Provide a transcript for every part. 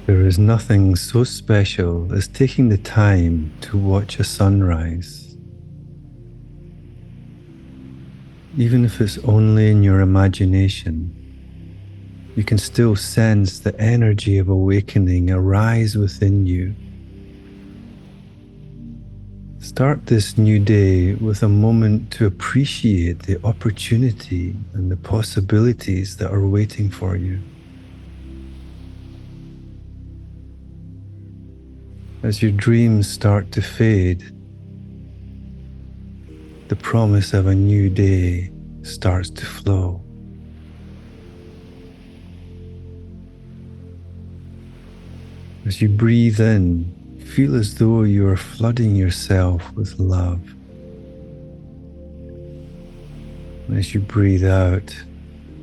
There is nothing so special as taking the time to watch a sunrise. Even if it's only in your imagination, you can still sense the energy of awakening arise within you. Start this new day with a moment to appreciate the opportunity and the possibilities that are waiting for you. As your dreams start to fade, the promise of a new day starts to flow. As you breathe in, feel as though you are flooding yourself with love. And as you breathe out,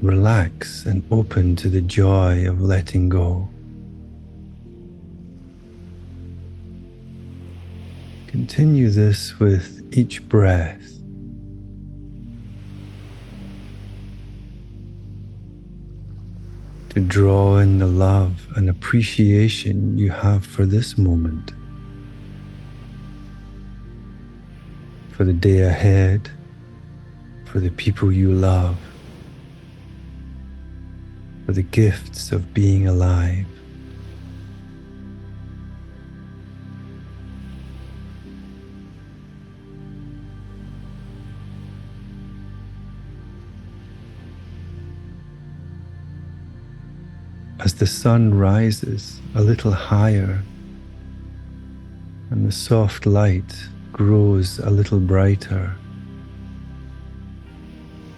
relax and open to the joy of letting go. Continue this with each breath. To draw in the love and appreciation you have for this moment, for the day ahead, for the people you love, for the gifts of being alive. As the sun rises a little higher and the soft light grows a little brighter,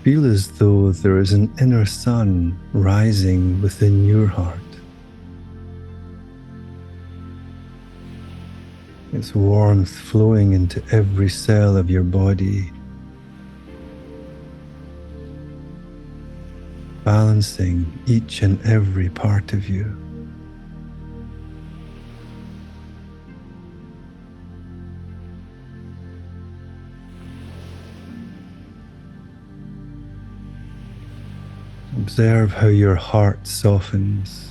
feel as though there is an inner sun rising within your heart. Its warmth flowing into every cell of your body, balancing each and every part of you. Observe how your heart softens,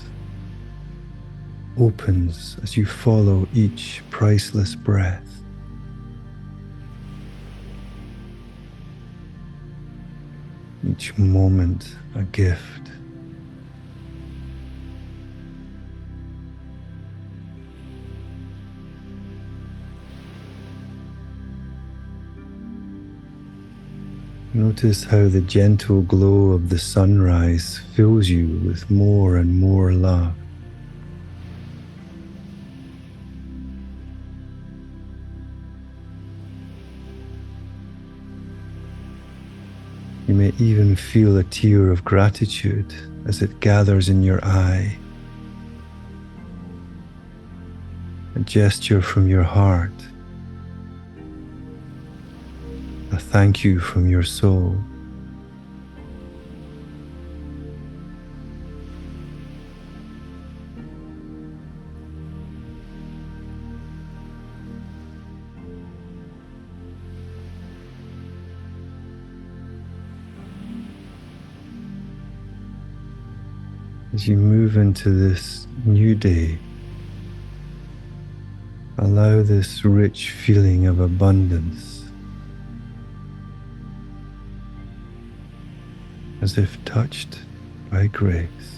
opens as you follow each priceless breath. Each moment a gift. Notice how the gentle glow of the sunrise fills you with more and more love. You may even feel a tear of gratitude as it gathers in your eye. A gesture from your heart. A thank you from your soul. As you move into this new day, allow this rich feeling of abundance, as if touched by grace.